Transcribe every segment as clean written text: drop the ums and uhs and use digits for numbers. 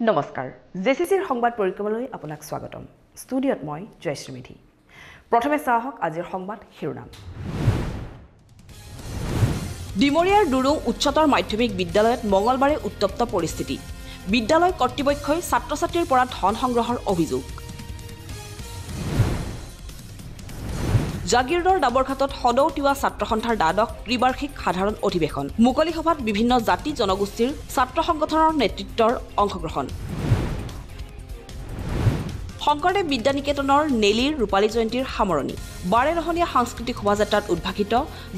নমস্কাৰ জেচিচিৰ সংবাদ পৰিক্ৰমালৈ আপোনাক স্বাগতম ষ্টুডিঅত মই জয়শ্ৰী মেধি প্ৰথমে চাহক আজিৰ সংবাদ শিৰোনাম ডিমৰিয়াৰ দুৰুং উচ্চতৰ মাধ্যমিক বিদ্যালয়ত মঙলবাৰে উত্তপ্ত পৰিস্থিতি বিদ্যালয় কৰ্তৃপক্ষই ছাত্ৰ-ছাত্ৰীৰ পৰা ধন সংগ্ৰহৰ অভিযোগ জাগিৰোডৰ ডাবৰঘাটত সদৌ তিৱা ছাত্ৰ সন্থাৰ দ্বাদশ ত্ৰিবাৰ্ষিক সাধাৰণ অধিৱেশন মুকলি সভাত বিভিন্ন জাতি জনগোষ্ঠীৰ ছাত্ৰ সংগঠনৰ নেতৃত্বৰ অংশগ্ৰহণ শংকৰদেৱ বিদ্যানিকেতনৰ নেলিৰ ৰূপালী জয়ন্তীৰ সামৰণি 12 ৰহণীয়া সাংস্কৃতিক শোভাযাত্ৰাত উদ্ভাসিত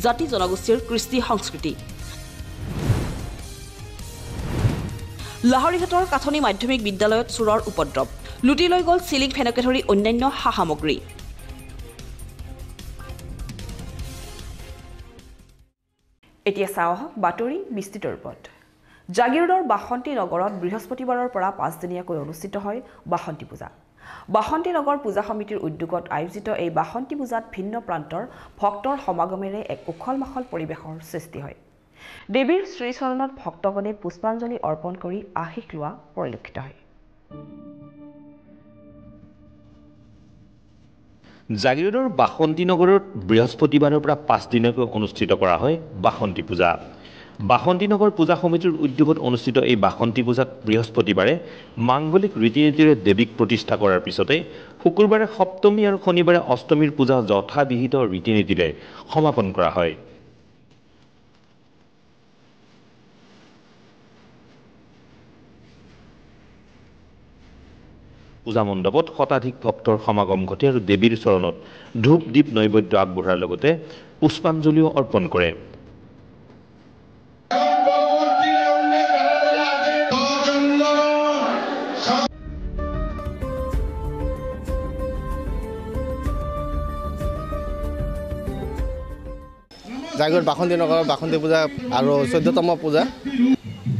জাতি জনগোষ্ঠীৰ কৃষ্টি সংস্কৃতি লাহৰীঘাটৰ কাঠনি মাধ্যমিক বিদ্যালয়ত চোৰৰ উপদ্ৰৱ লুটি লৈ গ'ল চিলিং ফেনকে ধৰি অন্যান্য সা সামগ্ৰী এতিয়া চাওক বাতৰি বিস্তৃত ৰূপত জাগিৰোডৰ বাসন্তী নগৰত বৃহস্পতিবাৰৰ পৰা 5 দিনীয়াকৈ অনুষ্ঠিত হয় বাসন্তী পূজা বাসন্তী নগৰ পূজা সমিতিৰ উদ্যোগত আয়োজিত এই বাসন্তী পূজাত ভিন্ন প্ৰান্তৰ ভক্তৰ সমাগমেৰে এক উখল-মাখল পৰিৱেশৰ সৃষ্টি হয় দেৱীৰ শ্ৰীচৰণত ভক্তগণে পুষ্পাঞ্জলি অৰ্পণ কৰি আশীষ লোৱা পৰিলক্ষিত হয় জাগিৰোডৰ বাসন্তী নগৰত বৃহস্পতিবাৰৰ পৰা 5 দিনকৈ অনুষ্ঠিত কৰা হয় বাসন্তী পূজা বাসন্তী নগৰ পূজা সমিতিৰ উদ্যোগত অনুষ্ঠিত এই বাসন্তী পূজাত বৃহস্পতিবাৰে মাংগলিক ৰীতি-নীতিৰে দেৱীক প্ৰতিষ্ঠা কৰাৰ পিছতে শুকুৰবাৰে সপ্তমী আৰু শনিবাৰে অষ্টমীৰ পূজা যথাবিহিত ৰীতি-নীতিৰে সমাপন কৰা হয় পূজা মণ্ডপত শতাধিক ভক্তৰ সমাগম ঘটে আৰু দেৱীৰ চৰণত ধূপ দীপ নৈবেদ্য আগবঢ়াৰ লগতে পুষ্পাঞ্জলিও অৰ্পণ কৰে জাগিৰোড বাসন্তী নগৰৰ বাসন্তী পূজা আৰু 14তম পূজা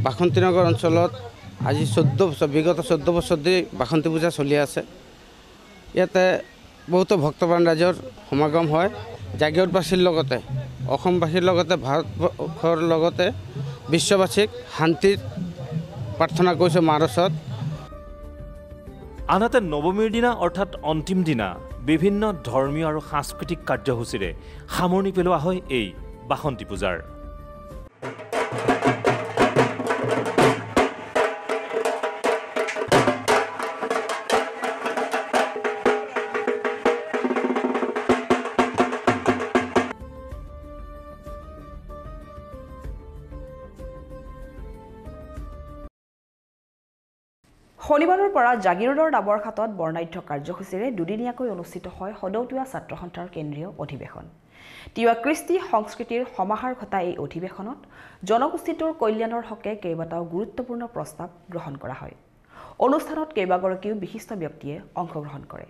বাসন্তী নগৰ অঞ্চলত আজি 14 বছৰ বিগত 14 বছৰ ধৰি বাসন্তী পূজা চলি আছে ইয়াতে বহুতো ভক্তপ্ৰাণ ৰাইজৰ সমাগম হয় জাগিৰোডবাসীৰ লগতে অসমবাসীৰ লগতে ভাৰতবৰ্ষৰ লগতে বিশ্ববাসীক শান্তিৰ প্ৰাৰ্থনা কৰিছে মাৰ ওচৰত আনহাতে নৱমীৰ দিনা অৰ্থাৎ অন্তিম দিনা বিভিন্ন ধৰ্মীয় আৰু সাংস্কৃতিক কাৰ্যসূচীৰে সামৰণি পেলোৱা হয় এই বাসন্তী পূজাৰ শনিবাৰৰ পৰা জাগিৰোডৰ ডাবৰঘাটত বৰ্ণাঢ্য কাৰ্যসূচীৰে দুদিনীয়াকৈ অনুষ্ঠিত হয় সদৌ তিৱা ছাত্ৰ সন্থাৰ কেন্দ্ৰীয় অধিৱেশন তিৱা কৃষ্টি সংস্কৃতিৰ সমাহাৰ ঘটা এই অধিৱেশনত জনগোষ্ঠীটোৰ কল্যাণৰ হকে কেইবাটাও গুৰুত্বপূৰ্ণ প্ৰস্তাৱ গ্ৰহণ কৰা হয় অনুষ্ঠানত কেইবাগৰাকীও বিশিষ্ট ব্যক্তিয়ে অংশগ্ৰহণ কৰে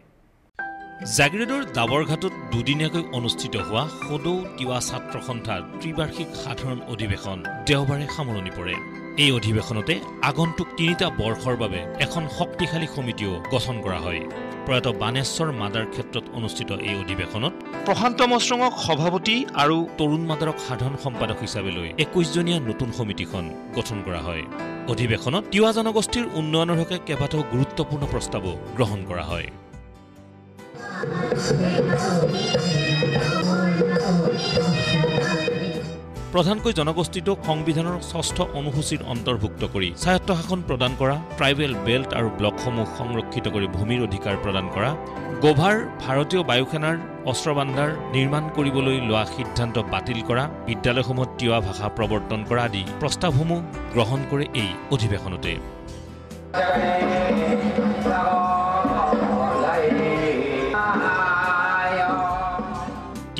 জাগিৰোডৰ ডাবৰঘাটত দুদিনীয়াকৈ অনুষ্ঠিত হোৱা সদৌ তিৱা ছাত্ৰ সন্থাৰ ত্ৰিবাৰ্ষিক সাধাৰণ অধিৱেশন দেওবাৰে সামৰণি পৰে এই অধিৱেশনতে আগন্তুক 3টা বৰ্ষৰ বাবে এখন শক্তিশালী সমিতিও গঠন কৰা হয় প্ৰয়াত বানেশ্বৰ মাদাৰ ক্ষেত্ৰত অনুষ্ঠিত এই অধিৱেশনত প্ৰশান্ত মশ্ৰঙক সভাপতি আৰু তৰুণ মাদাৰক সাধাৰণ সম্পাদক হিচাপে লৈ 21জনীয়া নতুন সমিতিখন গঠন কৰা হয় অধিৱেশনত তিৱা জনগোষ্ঠীৰ উন্নয়নৰ হকে কেইবাটাও গুৰুত্বপূৰ্ণ প্ৰস্তাৱো গ্ৰহণ কৰা হয় প্ৰধানকৈ জনগোষ্ঠীটোক সংবিধানৰ 6ষ্ঠ অনুসূচীৰ অন্তৰ্ভুক্ত কৰি স্বায়ত্তশাসন প্ৰদান কৰা ট্ৰাইবেল বেল্ট আৰু ব্লকসমূহ সংৰক্ষিত কৰি ভূমিৰ অধিকাৰ প্ৰদান কৰা গোভাৰ ভাৰতীয় বায়ুসেনাৰ অস্ত্ৰভাণ্ডাৰ নিৰ্মাণ কৰিবলৈ লোৱা সিদ্ধান্ত বাতিল কৰা বিদ্যালয়সমূহত তিৱা ভাষা প্ৰৱৰ্তন কৰা আদি প্ৰস্তাৱসমূহ গ্ৰহণ কৰে এই অধিৱেশনতে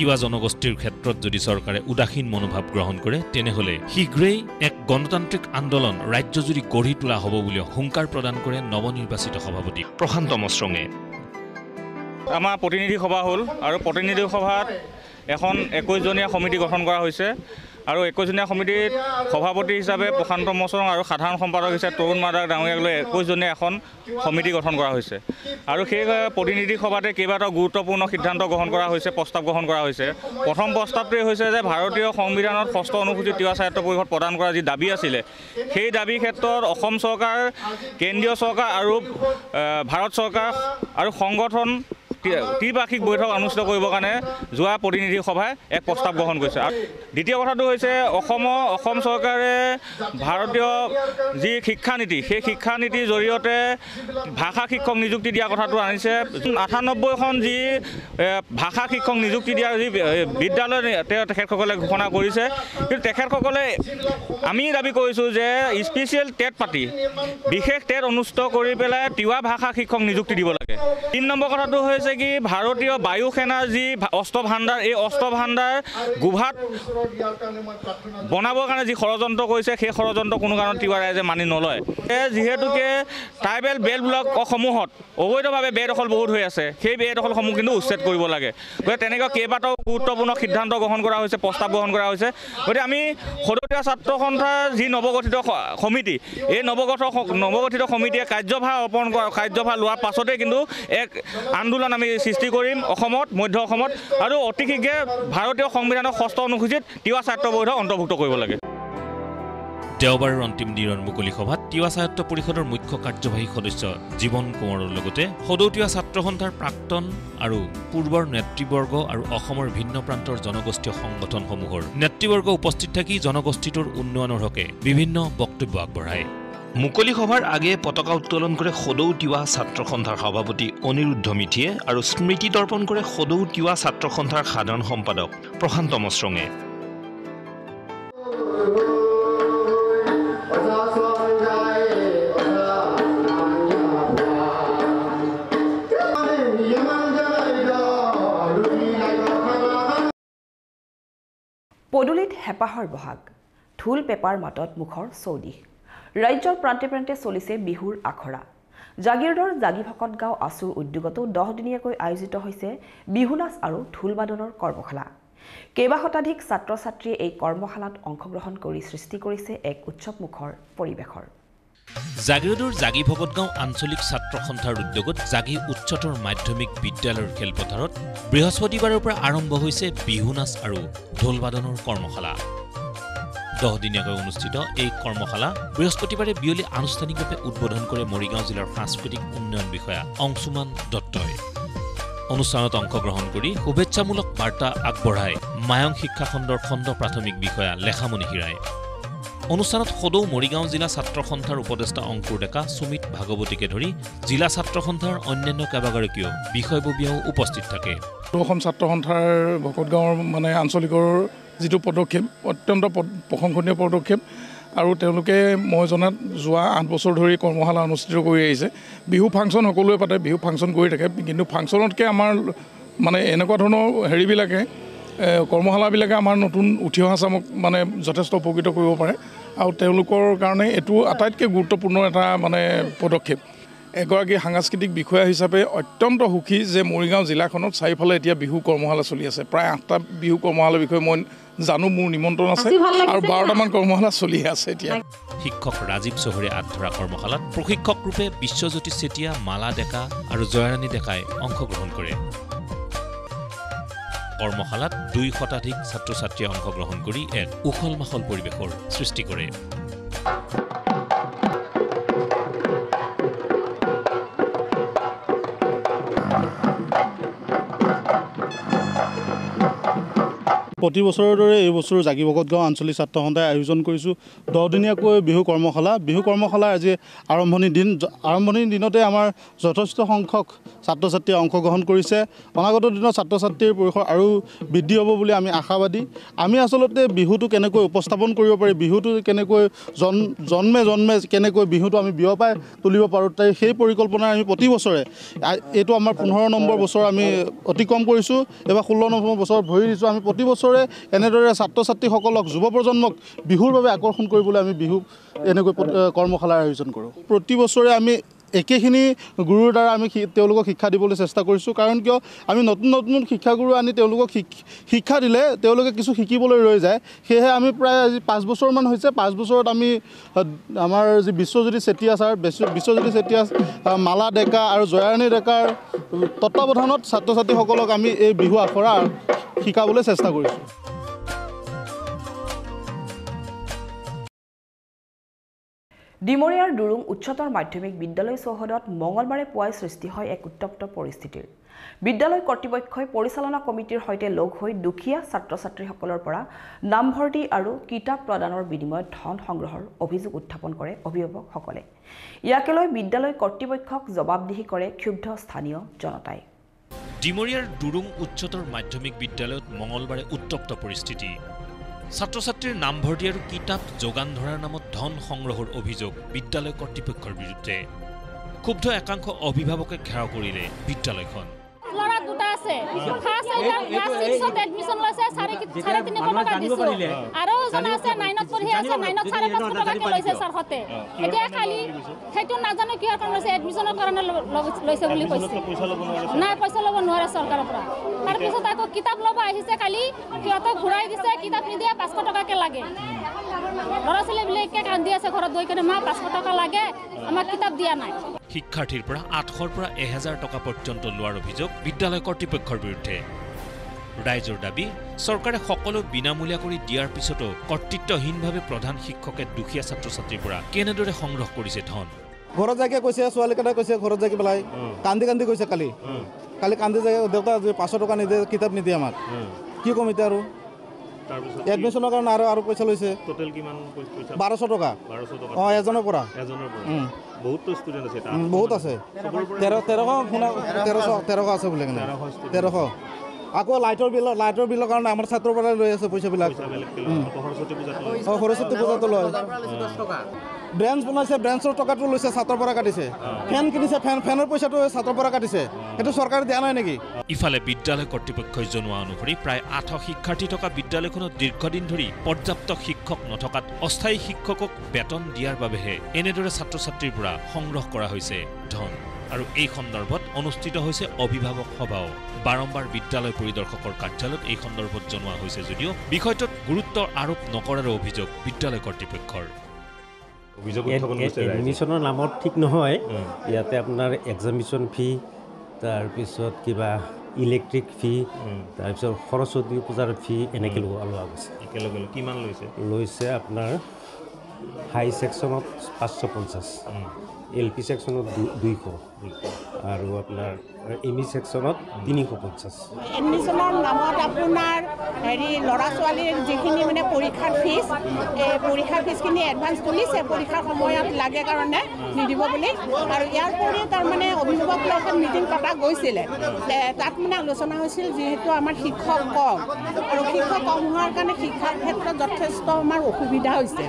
তিৱা জনগোষ্ঠীৰ ক্ষেত্ৰত যদি চৰকাৰে উদাসীন মনোভাৱ গ্ৰহণ কৰে তেনেহলে শীঘ্ৰেই এক গণতান্ত্ৰিক আন্দোলন ৰাজ্যজুৰি গঢ়ি তোলা হ'ব বুলি হুংকাৰ প্ৰদান কৰে নৱনিৰ্বাচিত সভাপতি প্ৰশান্ত মশ্ৰঙে আমাৰ প্ৰতিনিধি সভা হ'ল আৰু প্ৰতিনিধি সভাত এখন 21জনীয়া সমিতি গঠন কৰা হৈছে আৰু 21জনীয়া সমিতিত সভাপতি হিচাপে প্ৰশান্ত মচৰং আৰু সাধাৰণ সম্পাদক হিচাপে তৰুণ মাদাক ডাঙৰীয়াক লৈ 21জনীয়া এখন সমিতি গঠন কৰা হৈছে আৰু সেই প্ৰতিনিধি সভাতে কেইবাটাও গুৰুত্বপূৰ্ণ সিদ্ধান্ত গ্ৰহণ কৰা হৈছে প্ৰস্তাৱ গ্ৰহণ কৰা হৈছে প্ৰথম প্ৰস্তাৱটোৱে হৈছে যে ভাৰতীয় সংবিধানত 6ষ্ঠ অনুসূচীত তিৱা সাহিত্য পৰিষদ প্ৰদান কৰা যি দাবী আছিলে সেই দাবীৰ ক্ষেত্ৰত অসম চৰকাৰ কেন্দ্ৰীয় চৰকাৰ আৰু ভাৰত চৰকাৰ আৰু সংগঠন ত্ৰিবাৰ্ষিক বৈঠক অনুষ্ঠিত কৰিবৰ কাৰণে যোৱা প্ৰতিনিধি সভাই এক প্ৰস্তাৱ গ্ৰহণ কৰিছে আৰু দ্বিতীয় কথাটো হৈছে অসম চৰকাৰে ভাৰতীয় যি শিক্ষানীতি সেই শিক্ষানীতিৰ জৰিয়তে ভাষা শিক্ষক নিযুক্তি দিয়া কথাটো আনিছে 98খন যি ভাষা শিক্ষক নিযুক্তি দিয়াৰ যি বিদ্যালয় তেখেতসকলে ঘোষণা কৰিছে কিন্তু তেখেতসকলে আমি দাবী কৰিছোঁ যে স্পেচিয়েল টেট পাতি বিশেষ টেট অনুষ্ঠিত কৰি পেলাই তিৱা ভাষা শিক্ষক নিযুক্তি দিব লাগে 3 নম্বৰ কথাটো হৈছে কি ভাৰতীয় বায়ু সেনাৰ যি অস্ত্ৰ ভাণ্ডাৰ এই অস্ত্ৰ ভাণ্ডাৰ গুভাত বনাবৰ কাৰণে যি ষড়যন্ত্ৰ কৰিছে সেই ষড়যন্ত্ৰ কোনো কাৰণত তিৱা ৰাইজে মানি নলয় যিহেতুকে ট্ৰাইবেল বেল্ট ব্লকসমূহত অবৈধভাৱে বেদখল বহুত হৈ আছে সেই বেদখলসমূহ কিন্তু উচ্ছেদ কৰিব লাগে গতিকে তেনেকুৱা কেইবাটাও গুৰুত্বপূৰ্ণ সিদ্ধান্ত গ্ৰহণ কৰা হৈছে প্ৰস্তাৱ গ্ৰহণ কৰা হৈছে গতিকে আমি সদৌ ছাত্ৰ সন্থাৰ যি নৱগঠিত সমিতি এই নৱগঠিত সমিতিয়ে কাৰ্যভাৰ লোৱাৰ পাছতে কিন্তু এক আন্দোলন আমি সৃষ্টি কৰিম অসমত মধ্য অসমত আৰু অতি শীঘ্ৰে ভাৰতীয় সংবিধানৰ 6ষ্ঠ অনুসূচীত তিৱা সাহিত্য পৰিষদ অন্তৰ্ভুক্ত কৰিব লাগে দেওবাৰৰ অন্তিম দিনৰ মুকলি সভাত তিৱা সাহিত্য পৰিষদৰ মুখ্য কাৰ্যবাহী সদস্য জীৱন কোঁৱৰৰ লগতে সদৌ তিৱা ছাত্ৰ সন্থাৰ প্ৰাক্তন আৰু পূৰ্বৰ নেতৃবৰ্গ আৰু অসমৰ ভিন্ন প্ৰান্তৰ জনগোষ্ঠীয় সংগঠনসমূহৰ নেতৃবৰ্গ উপস্থিত থাকি জনগোষ্ঠীটোৰ উন্নয়নৰ হকে বিভিন্ন বক্তব্য আগবঢ়ায় মুকলি সভাৰ আগেয়ে পতাকা উত্তোলন কৰে সদৌ তিৱা ছাত্ৰ সন্থাৰ সভাপতি অনিৰুদ্ধ মিঠিয়ে আৰু স্মৃতি তৰ্পণ কৰে সদৌ তিৱা ছাত্ৰ সন্থাৰ সাধাৰণ সম্পাদক প্ৰশান্ত মচৰঙে পদূলিত হেঁপাহৰ বহাগ ঢোল পেপাৰ মাতত মুখৰ চৌদিশ ৰাজ্যৰ প্ৰান্তে প্ৰান্তে চলিছে বিহুৰ আখৰা জাগিৰোডৰ জাগিভকত গাঁও আছুৰ উদ্যোগতো 10 দিনীয়াকৈ আয়োজিত হৈছে বিহু নাচ আৰু ঢোল বাদনৰ কৰ্মশালা কেইবা শতাধিক ছাত্ৰ ছাত্ৰীয়ে এই কৰ্মশালাত অংশগ্ৰহণ কৰি সৃষ্টি কৰিছে এক উৎসৱমুখৰ পৰিৱেশৰ জাগিৰোডৰ জাগিভকত গাঁও আঞ্চলিক ছাত্ৰ সন্থাৰ উদ্যোগত জাগি উচ্চতৰ মাধ্যমিক বিদ্যালয়ৰ খেলপথাৰত বৃহস্পতিবাৰৰ পৰা আৰম্ভ হৈছে বিহু নাচ আৰু ঢোল বাদনৰ কৰ্মশালা 10 দিনীয়াকৈ অনুষ্ঠিত এই কৰ্মশালা বৃহস্পতিবাৰে বিয়লি আনুষ্ঠানিকভাৱে উদ্বোধন কৰে মৰিগাঁও জিলাৰ সাংস্কৃতিক উন্নয়ন বিষয়া অংশুমান দত্তই অনুষ্ঠানত অংশগ্ৰহণ কৰি শুভেচ্ছামূলক বাৰ্তা আগবঢ়াই মায়ং শিক্ষা খণ্ডৰ খণ্ড প্ৰাথমিক বিষয়া লেখামণি হিৰাই অনুষ্ঠানত সদৌ মৰিগাঁও জিলা ছাত্ৰ সন্থাৰ উপদেষ্টা অংকুৰ ডেকা সুমিত ভাগৱতীকে ধৰি জিলা ছাত্ৰ সন্থাৰ অন্যান্য কেইবাগৰাকীও বিষয়ববীয়াও উপস্থিত থাকে অসম ছাত্ৰ সন্থাৰ ভকত গাঁৱৰ মানে আঞ্চলিকৰ যিটো পদক্ষেপ অত্যন্ত প্ৰশংসনীয় পদক্ষেপ আৰু তেওঁলোকে মই জনাত যোৱা 8 বছৰ ধৰি কৰ্মশালা অনুষ্ঠিত কৰি আহিছে বিহু ফাংচন সকলোৱে পাতে বিহু ফাংচন কৰি থাকে কিন্তু ফাংচনতকৈ আমাৰ মানে এনেকুৱা ধৰণৰ হেৰিবিলাকে কৰ্মশালাবিলাকে আমাৰ নতুন উঠি অহা চামক মানে যথেষ্ট উপকৃত কৰিব পাৰে আৰু তেওঁলোকৰ কাৰণে এইটো আটাইতকৈ গুৰুত্বপূৰ্ণ এটা মানে পদক্ষেপ এগৰাকী সাংস্কৃতিক বিষয়া হিচাপে অত্যন্ত সুখী যে মৰিগাঁও জিলাখনত চাৰিফালে এতিয়া বিহু কৰ্মশালা চলি আছে প্ৰায় 8টা বিহু কৰ্মশালাৰ বিষয়ে মই জানো মোৰ নিমন্ত্ৰণ আছে আৰু 12টামান কৰ্মশালা চলি আছে এতিয়া শিক্ষক ৰাজীৱ চহৰে আধৰা কৰ্মশালাত প্ৰশিক্ষক ৰূপে বিশ্বজ্যোতি চেতিয়া মালা ডেকা আৰু জয়ৰাণী ডেকাই অংশগ্ৰহণ কৰে কৰ্মশালাত 2 শতাধিক ছাত্ৰ ছাত্ৰীয়ে অংশগ্ৰহণ কৰি এক উখল মাখল পৰিৱেশৰ সৃষ্টি কৰে প্ৰতি বছৰৰ দৰে এই বছৰ জাগিভকত গাঁও আঞ্চলিক ছাত্ৰ সন্থাই আয়োজন কৰিছোঁ 10 দিনীয়াকৈ বিহু কৰ্মশালা আজি আৰম্ভণিৰ দিনতে আমাৰ যথেষ্ট সংখ্যক ছাত্ৰ ছাত্ৰীয়ে অংশগ্ৰহণ কৰিছে অনাগত দিনত ছাত্ৰ ছাত্ৰীৰ পৰিসৰ আৰু বৃদ্ধি হ'ব বুলি আমি আশাবাদী আমি আচলতে বিহুটো কেনেকৈ উপস্থাপন কৰিব পাৰি বিহুটো কেনেকৈ জন্মে কেনেকৈ বিহুটো আমি বিয়পাই তুলিব পাৰোঁ সেই পৰিকল্পনাৰে আমি প্ৰতি বছৰে এইটো আমাৰ 15 নম্বৰ বছৰ আমি অতিক্ৰম কৰিছোঁ এবাৰ 16 নম্বৰ বছৰ ভৰি দিছোঁ আমি প্ৰতি বছৰে এনেদৰে ছাত্ৰ ছাত্ৰীসকলক যুৱ প্ৰজন্মক বিহুৰ বাবে আকৰ্ষণ কৰিবলৈ আমি বিহু এনেকৈ কৰ্মশালাৰ আয়োজন কৰোঁ প্ৰতি বছৰে আমি একেখিনি গুৰুৰ দ্বাৰা আমি তেওঁলোকক শিক্ষা দিবলৈ চেষ্টা কৰিছোঁ। কাৰণ কিয় আমি নতুন নতুন শিক্ষাগুৰু আনি তেওঁলোকক শিক্ষা দিলে তেওঁলোকে কিছু শিকিবলৈ ৰৈ যায়। সেয়েহে আমি প্ৰায় আজি 5 বছৰমান হৈছে, 5 বছৰত আমি আমাৰ যি বিশ্বজ্যোতি চেতিয়া ছাৰ, বিশ্বজ্যোতি চেতিয়া, মালা ডেকা আৰু জয়াৰাণী ডেকাৰ তত্বাৱধানত ছাত্ৰ ছাত্ৰীসকলক আমি এই বিহু আখৰা শিকাবলৈ চেষ্টা কৰিছোঁ। ডিমৰীয়াৰ দুৰুং উচ্চতৰ মাধ্যমিক বিদ্যালয় চৌহদত মঙলবাৰে পুৱাই সৃষ্টি হয় এক উত্তপ্ত পৰিস্থিতিৰ। বিদ্যালয় কৰ্তৃপক্ষই পৰিচালনা কমিটিৰ সৈতে লগ হৈ দুখীয়া ছাত্ৰ ছাত্ৰীসকলৰ পৰা নামভৰ্তি আৰু কিতাপ প্ৰদানৰ বিনিময়ত ধন সংগ্ৰহৰ অভিযোগ উত্থাপন কৰে অভিভাৱকসকলে। ইয়াকে লৈ বিদ্যালয় কৰ্তৃপক্ষক জবাবদিহি কৰে ক্ষুব্ধ স্থানীয় জনতাই। ডিমৰীয়াৰ দুৰুং উচ্চতৰ মাধ্যমিক বিদ্যালয়ত মঙলবাৰে উত্তপ্ত পৰিস্থিতি। ছাত্ৰ ছাত্ৰীৰ নামভৰ্তি আৰু কিতাপ যোগান ধৰাৰ নামত ধন সংগ্ৰহৰ অভিযোগ বিদ্যালয় কৰ্তৃপক্ষৰ বিৰুদ্ধে। ক্ষুব্ধ একাংশ অভিভাৱকে ঘেৰাও কৰিলে বিদ্যালয়খন। ল'ৰা দুটা আছে, ফাৰ্ষ্ট ক্লাছ 6ত এডমিশ্যন লৈছে 3.5 টকা দিছো, আৰু জন আছে 9ত পঢ়ি আছে, 9ত 5.5 টকাকে লৈছে ছাৰহঁতে। এতিয়া খালি সেইটো নাজানো কিহৰ কাৰণে লৈছে, এডমিশ্যনৰ কাৰণে লৈছে বুলি কৈছে। নাই, পইচা ল'ব নোৱাৰে চৰকাৰৰ পৰা। তাৰপিছত আকৌ কিতাপ ল'ব আহিছে, কালি সিহঁতক ঘূৰাই দিছে, কিতাপ নিদিয়ে 500 টকাকে লাগে। ল'ৰা ছোৱালীবিলাকে কান্দি আছে ঘৰত গৈ কিনে, মা 500 টকা লাগে, আমাক কিতাপ দিয়া নাই। শিক্ষাৰ্থীৰ পৰা 800ৰ পৰা 1000 টকা পৰ্যন্ত লোৱাৰ অভিযোগ বিদ্যালয় কৰ্তৃপক্ষৰ বিৰুদ্ধে। ৰাইজৰ দাবী, চৰকাৰে সকলো বিনামূলীয়া কৰি দিয়াৰ পিছতো কৰ্তৃত্বহীনভাৱে প্ৰধান শিক্ষকে দুখীয়া ছাত্ৰ ছাত্ৰীৰ পৰা কেনেদৰে সংগ্ৰহ কৰিছে ধন। ঘৰত যাইকে কৈছে, ছোৱালীকেইটাই কৈছে ঘৰত যাইকে পেলাই কান্দি কান্দি কৈছে, কালি কান্দি যায় দেউতা 500 টকা নিদিয়ে, কিতাপ নিদিয়ে আমাক, কি ক'ম এতিয়া। আৰু এডমিশ্যনৰ কাৰণে আৰু পইচা লৈছে। টোটেল কিমান পইচা? 1200 টকা। অঁ, এজনৰ পৰা। বহুত আছে, 1300 আছে বোলে, 1300। আকৌ লাইটৰ বিলৰ কাৰণে আমাৰ ছাত্ৰৰ পৰা লৈ আছে পইচাবিলাক। সৰস্বতী পূজাটো লয়। ব্ৰেঞ্চ বনাইছে, ব্ৰেঞ্চৰ টকাটো লৈছে, ছাত্ৰৰ পৰা কাটিছে। ফেন কিনিছে, ফেনৰ পইচাটো ছাত্ৰৰ পৰা কাটিছে। সেইটো চৰকাৰে দিয়া নাই নেকি? ইফালে বিদ্যালয় কৰ্তৃপক্ষই জনোৱা অনুসৰি প্ৰায় 800 শিক্ষাৰ্থী থকা বিদ্যালয়খনত দীৰ্ঘদিন ধৰি পৰ্যাপ্ত শিক্ষক নথকাত অস্থায়ী শিক্ষকক বেতন দিয়াৰ বাবেহে এনেদৰে ছাত্ৰ ছাত্ৰীৰ পৰা সংগ্ৰহ কৰা হৈছে ধন। আৰু এই সন্দৰ্ভত অনুষ্ঠিত হৈছে অভিভাৱক সভাও। বাৰম্বাৰ বিদ্যালয় পৰিদৰ্শকৰ কাৰ্যালয়ত এই সন্দৰ্ভত জনোৱা হৈছে যদিও বিষয়টোত গুৰুত্ব আৰোপ নকৰাৰ অভিযোগ বিদ্যালয় কৰ্তৃপক্ষৰ। এডমিশ্যনৰ নামত ঠিক নহয়, ইয়াতে আপোনাৰ এক্সামিশ্যন ফি, তাৰপিছত কিবা ইলেক্ট্ৰিক ফি, তাৰপিছত সৰস্বতী পূজাৰ ফি, এনেকৈ লোৱা গৈছে। একেলগে কিমান লৈছে আপোনাৰ হাই ছেকশ্যনত 550, LP ছেকশ্যনত 200, আৰু আপোনাৰ ME ছেকশ্যনত 350। এডমিশ্যনৰ নামত আপোনাৰ ল'ৰা ছোৱালীৰ যিখিনি মানে পৰীক্ষাৰ ফিজ, পৰীক্ষাৰ ফিজখিনি এডভান্স তুলিছে, পৰীক্ষাৰ সময়ত লাগে কাৰণে নিদিব বুলি। আৰু ইয়াৰ উপৰি তাৰমানে অভিভাৱকৰ লগত মিটিং পতা গৈছিলে, তাত মানে আলোচনা হৈছিল যিহেতু আমাৰ শিক্ষক কম, আৰু শিক্ষক কম হোৱাৰ কাৰণে শিক্ষাৰ ক্ষেত্ৰত যথেষ্ট আমাৰ অসুবিধা হৈছে।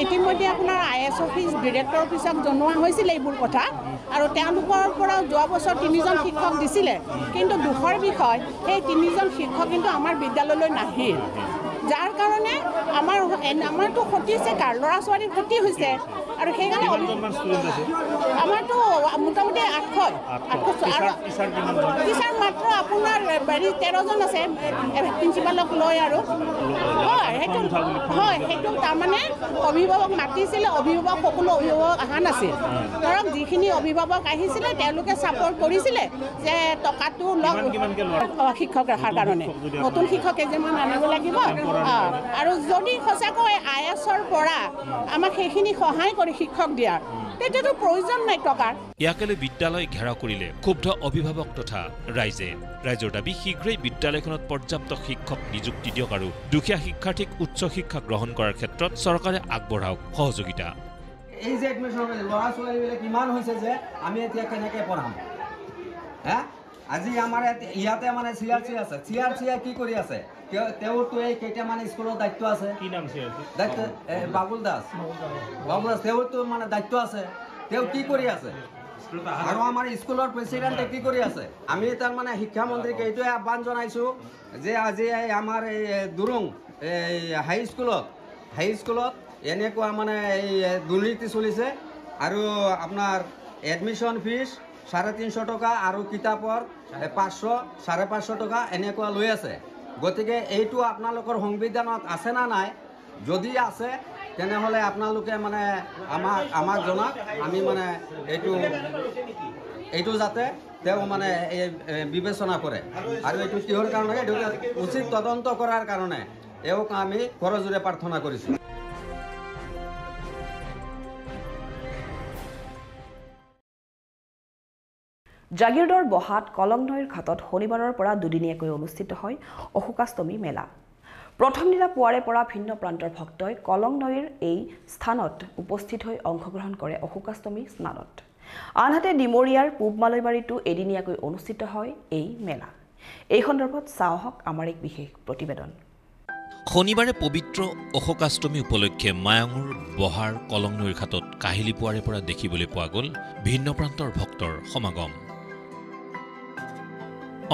ইতিমধ্যে আপোনাৰ IS অফিচ, ডিৰেক্টৰ অফিচক জনোৱা হৈছিলে এইবোৰ কথা, আৰু তেওঁলোকৰ পৰা যোৱা বছৰ 3জন শিক্ষক দিছিলে। কিন্তু দুখৰ বিষয়, সেই 3জন শিক্ষক কিন্তু আমাৰ বিদ্যালয়লৈ নাহিল, যাৰ কাৰণে আমাৰতো ক্ষতি হৈছে, কাৰ ল'ৰা ছোৱালীৰ ক্ষতি হৈছে। আৰু সেইকাৰণে আমাৰতো মোটামুটি 800 টিচাৰ মাত্ৰ আপোনাৰ 13জন আছে প্ৰিন্সিপালক লৈ। আৰু সেইটো তাৰমানে অভিভাৱক মাতিছিলে, সকলো অভিভাৱক অহা নাছিল। ধৰক যিখিনি অভিভাৱক আহিছিলে তেওঁলোকে ছাপৰ্ট কৰিছিলে যে টকাটো লওক শিক্ষক ৰখাৰ কাৰণে, নতুন শিক্ষক কেইজনমান আনিব লাগিব। আৰু যদি সঁচাকৈ IS-ৰ পৰা আমাক সেইখিনি সহায় কৰি শিক্ষক দিয়াৰ, তেতিয়াতো প্ৰয়োজন নাই টকাৰ। ইয়াকে লৈ বিদ্যালয় ঘেৰাও কৰিলে ক্ষুব্ধ অভিভাৱক তথা ৰাইজে। ৰাইজৰ দাবী, শীঘ্ৰেই বিদ্যালয়খনত পৰ্যাপ্ত শিক্ষক নিযুক্তি দিয়ক আৰু দুখীয়া শিক্ষাৰ্থীক উচ্চ শিক্ষা গ্ৰহণ কৰাৰ ক্ষেত্ৰত চৰকাৰে আগবঢ়াওক সহযোগিতা। এই যে এডমিশ্যন ল'ৰা ছোৱালীবিলাক ইমান হৈছে যে আমি এতিয়া কেনেকৈ পঢ়াম? আজি আমাৰ ইয়াতে মানে CRC আছে, CRC কি কৰি আছে? তেওঁৰতো এই কেইটামান স্কুলৰ দায়িত্ব আছে। কি নাম CRC? দায়িত্ব বাবুল দাস, তেওঁৰতো মানে দায়িত্ব আছে। তেওঁ কি কৰি আছে? আৰু আমাৰ স্কুলৰ প্ৰেচিডেণ্টে কি কৰি আছে? আমি তাৰমানে শিক্ষামন্ত্ৰীক এইটোৱে আহ্বান জনাইছোঁ যে আজি আমাৰ এই দুৰুং হাই স্কুলত এনেকুৱা মানে এই দুৰ্নীতি চলিছে, আৰু আপোনাৰ এডমিশ্যন ফিজ 350 টকা আৰু কিতাপৰ 500 550 টকা এনেকুৱা লৈ আছে। গতিকে এইটো আপোনালোকৰ সংবিধানত আছে না নাই? যদি আছে তেনেহ'লে আপোনালোকে মানে আমাক জনাক, আমি মানে এইটো যাতে তেওঁ মানে বিবেচনা কৰে আৰু এইটো কিহৰ কাৰণে এইটো উচিত তদন্ত কৰাৰ কাৰণে তেওঁক আমি কৰজোৰে প্ৰাৰ্থনা কৰিছোঁ। জাগিৰোডৰ বহাত কলং নৈৰ ঘাটত শনিবাৰৰ পৰা দুদিনীয়াকৈ অনুষ্ঠিত হয় অশোকাষ্টমী মেলা। প্ৰথম দিনা পুৱাৰে পৰা ভিন্ন প্ৰান্তৰ ভক্তই কলং নৈৰ এই স্থানত উপস্থিত হৈ অংশগ্ৰহণ কৰে অশোকাষ্টমী স্নানত। আনহাতে ডিমৰীয়াৰ পূব মালৈবাৰীতো এদিনীয়াকৈ অনুষ্ঠিত হয় এই মেলা। এই সন্দৰ্ভত চাওঁ হওক আমাৰ এক বিশেষ প্ৰতিবেদন। শনিবাৰে পবিত্ৰ অশোকাষ্টমী উপলক্ষে মায়াঙৰ বহাৰ কলং নৈৰ ঘাটত কাহিলি পুৱাৰে পৰা দেখিবলৈ পোৱা গ'ল ভিন্ন প্ৰান্তৰ ভক্তৰ সমাগম।